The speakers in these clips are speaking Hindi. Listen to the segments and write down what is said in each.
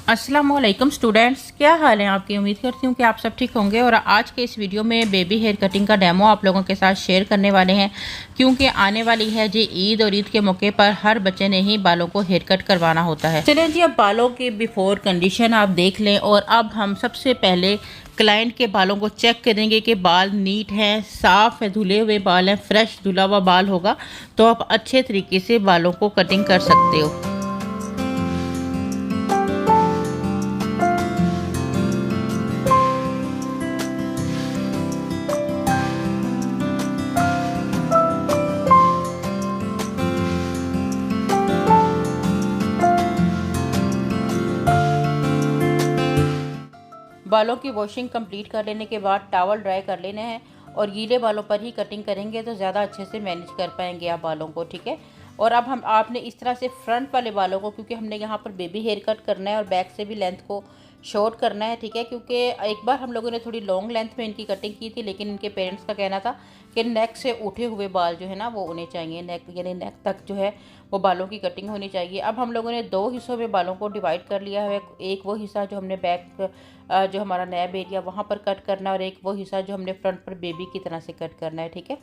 अस्सलाम वालेकुम स्टूडेंट्स, क्या हाल है आपकी। उम्मीद करती हूँ कि आप सब ठीक होंगे। और आज के इस वीडियो में बेबी हेयर कटिंग का डेमो आप लोगों के साथ शेयर करने वाले हैं, क्योंकि आने वाली है जी ईद, और ईद के मौके पर हर बच्चे ने ही बालों को हेयर कट करवाना होता है। चलें जी, अब बालों की बिफोर कंडीशन आप देख लें। और अब हम सबसे पहले क्लाइंट के बालों को चेक करेंगे कि बाल नीट हैं, साफ़ है, धुले हुए बाल हैं, फ्रेश धुला हुआ बाल होगा तो आप अच्छे तरीके से बालों को कटिंग कर सकते हो। बालों की वॉशिंग कंप्लीट कर लेने के बाद टॉवल ड्राई कर लेने हैं, और गीले बालों पर ही कटिंग करेंगे तो ज़्यादा अच्छे से मैनेज कर पाएंगे आप बालों को, ठीक है। और अब हम आपने इस तरह से फ्रंट वाले बालों को, क्योंकि हमने यहाँ पर बेबी हेयर कट करना है और बैक से भी लेंथ को शॉर्ट करना है, ठीक है। क्योंकि एक बार हम लोगों ने थोड़ी लॉन्ग लेंथ में इनकी कटिंग की थी, लेकिन इनके पेरेंट्स का कहना था कि नेक से उठे हुए बाल जो है ना वो होने चाहिए, नेक यानी नेक तक जो है वो बालों की कटिंग होनी चाहिए। अब हम लोगों ने दो हिस्सों में बालों को डिवाइड कर लिया है। एक वो हिस्सा जो हमने बैक जो हमारा नैब एरिया वहाँ पर कट करना है, और एक वो हिस्सा जो हमने फ्रंट पर बेबी की तरह से कट करना है, ठीक है।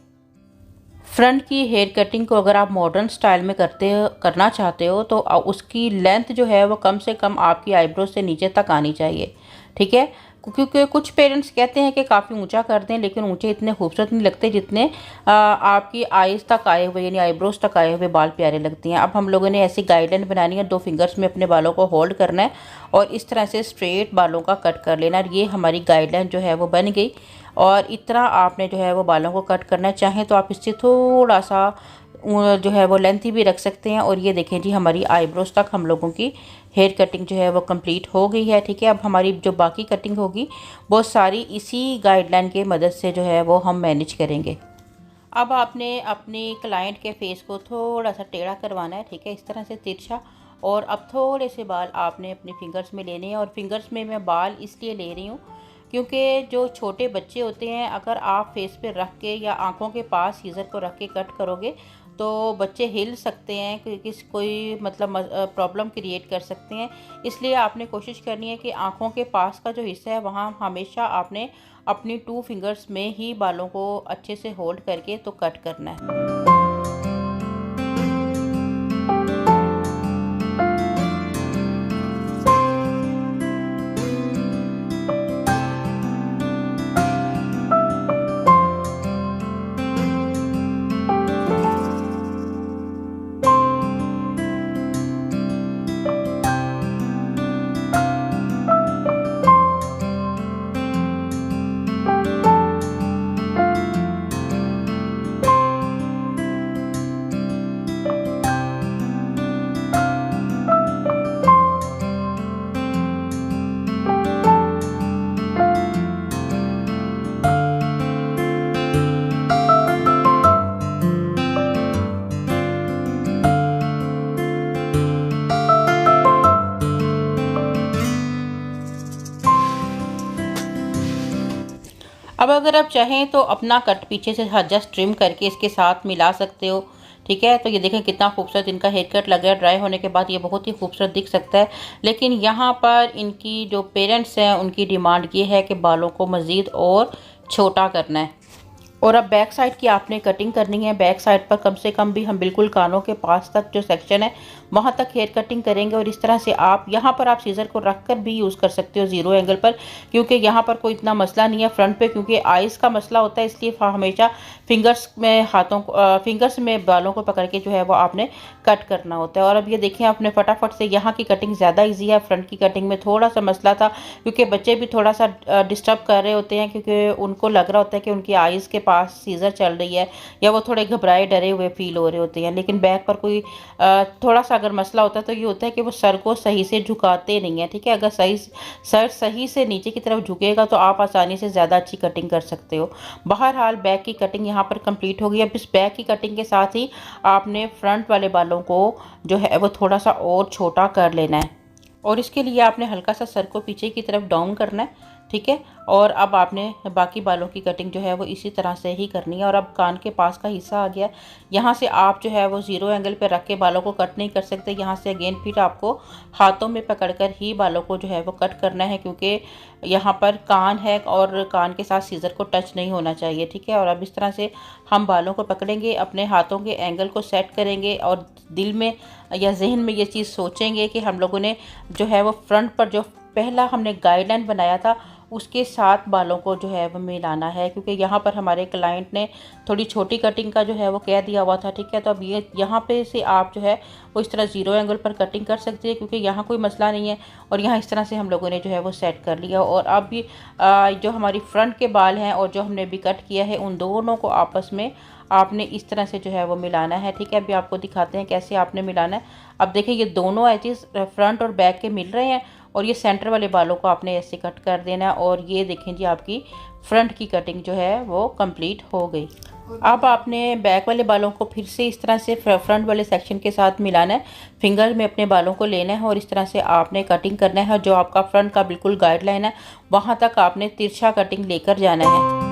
फ्रंट की हेयर कटिंग को अगर आप मॉडर्न स्टाइल में करना चाहते हो तो उसकी लेंथ जो है वो कम से कम आपकी आईब्रो से नीचे तक आनी चाहिए, ठीक है। क्योंकि कुछ पेरेंट्स कहते हैं कि काफ़ी ऊंचा कर दें, लेकिन ऊंचे इतने खूबसूरत नहीं लगते जितने आपकी आईज तक आए हुए यानी आईब्रोज तक आए हुए बाल प्यारे लगते हैं। अब हम लोगों ने ऐसी गाइडलाइन बनानी है, 2 फिंगर्स में अपने बालों को होल्ड करना है और इस तरह से स्ट्रेट बालों का कट कर लेना। और ये हमारी गाइडलाइन जो है वो बन गई, और इतना आपने जो है वो बालों को कट करना है। चाहें तो आप इससे थोड़ा सा जो है वो लेंथी भी रख सकते हैं। और ये देखें जी, हमारी आईब्रोज तक हम लोगों की हेयर कटिंग जो है वो कंप्लीट हो गई है, ठीक है। अब हमारी जो बाकी कटिंग होगी वो सारी इसी गाइडलाइन की मदद से जो है वो हम मैनेज करेंगे। अब आपने अपनी क्लाइंट के फेस को थोड़ा सा टेढ़ा करवाना है, ठीक है, इस तरह से तिरछा। और अब थोड़े से बाल आपने अपने फिंगर्स में लेने हैं, और फिंगर्स में मैं बाल इसलिए ले रही हूँ क्योंकि जो छोटे बच्चे होते हैं, अगर आप फेस पे रख के या आंखों के पास सीज़र को रख के कट करोगे तो बच्चे हिल सकते हैं, कोई मतलब प्रॉब्लम क्रिएट कर सकते हैं। इसलिए आपने कोशिश करनी है कि आंखों के पास का जो हिस्सा है वहाँ हमेशा आपने अपनी 2 फिंगर्स में ही बालों को अच्छे से होल्ड करके तो कट करना है। अब अगर आप चाहें तो अपना कट पीछे से जस्ट ट्रिम करके इसके साथ मिला सकते हो, ठीक है। तो ये देखें कितना खूबसूरत इनका हेयर कट लग गया। ड्राई होने के बाद ये बहुत ही खूबसूरत दिख सकता है। लेकिन यहाँ पर इनकी जो पेरेंट्स हैं उनकी डिमांड ये है कि बालों को मज़ीद और छोटा करना है। और अब बैक साइड की आपने कटिंग करनी है। बैक साइड पर कम से कम भी हम बिल्कुल कानों के पास तक जो सेक्शन है वहाँ तक हेयर कटिंग करेंगे। और इस तरह से आप यहाँ पर आप सीज़र को रख कर भी यूज़ कर सकते हो ज़ीरो एंगल पर, क्योंकि यहाँ पर कोई इतना मसला नहीं है फ्रंट पे, क्योंकि आइज़ का मसला होता है। इसलिए हमेशा फिंगर्स में बालों को पकड़ के जो है वो आपने कट करना होता है। और अब ये देखें आपने फटाफट से, यहाँ की कटिंग ज़्यादा ईजी है। फ्रंट की कटिंग में थोड़ा सा मसला था, क्योंकि बच्चे भी थोड़ा सा डिस्टर्ब कर रहे होते हैं, क्योंकि उनको लग रहा होता है कि उनकी आइज़ के पास सीज़र चल रही है, या वो थोड़े घबराए डरे हुए फील हो रहे होते हैं। लेकिन बैक पर कोई थोड़ा सा अगर मसला होता है तो ये होता है कि वो सर को सही से झुकाते नहीं है, ठीक है। अगर सर सही से नीचे की तरफ झुकेगा तो आप आसानी से ज़्यादा अच्छी कटिंग कर सकते हो। बहरहाल बैक की कटिंग यहाँ पर कंप्लीट हो गई। अब इस बैक की कटिंग के साथ ही आपने फ्रंट वाले बालों को जो है वो थोड़ा सा और छोटा कर लेना है। और इसके लिए आपने हल्का सा सर को पीछे की तरफ डाउन करना है, ठीक है। और अब आपने बाकी बालों की कटिंग जो है वो इसी तरह से ही करनी है। और अब कान के पास का हिस्सा आ गया, यहाँ से आप जो है वो ज़ीरो एंगल पे रख के बालों को कट नहीं कर सकते। यहाँ से अगेन फिर आपको हाथों में पकड़कर ही बालों को जो है वो कट करना है, क्योंकि यहाँ पर कान है और कान के साथ सीज़र को टच नहीं होना चाहिए, ठीक है। और अब इस तरह से हम बालों को पकड़ेंगे, अपने हाथों के एंगल को सेट करेंगे और दिल में या जहन में ये चीज़ सोचेंगे कि हम लोगों ने जो है वो फ्रंट पर जो पहला हमने गाइडलाइन बनाया था उसके साथ बालों को जो है वो मिलाना है, क्योंकि यहाँ पर हमारे क्लाइंट ने थोड़ी छोटी कटिंग का जो है वो कह दिया हुआ था, ठीक है। तो अब ये यहाँ पे से आप जो है वो इस तरह ज़ीरो एंगल पर कटिंग कर सकते हैं, क्योंकि यहाँ कोई मसला नहीं है। और यहाँ इस तरह से हम लोगों ने जो है वो सेट कर लिया। और अब भी जो हमारी फ्रंट के बाल हैं और जो हमने भी कट किया है उन दोनों को आपस में आपने इस तरह से जो है वो मिलाना है, ठीक है। अभी आपको दिखाते हैं कैसे आपने मिलाना है। अब देखिए ये दोनों एजेस फ्रंट और बैक के मिल रहे हैं और ये सेंटर वाले बालों को आपने ऐसे कट कर देना है। और ये देखें जी आपकी फ्रंट की कटिंग जो है वो कंप्लीट हो गई। अब आपने बैक वाले बालों को फिर से इस तरह से फ्रंट वाले सेक्शन के साथ मिलाना है, फिंगर में अपने बालों को लेना है और इस तरह से आपने कटिंग करना है। जो आपका फ्रंट का बिल्कुल गाइडलाइन है वहाँ तक आपने तिरछा कटिंग लेकर जाना है।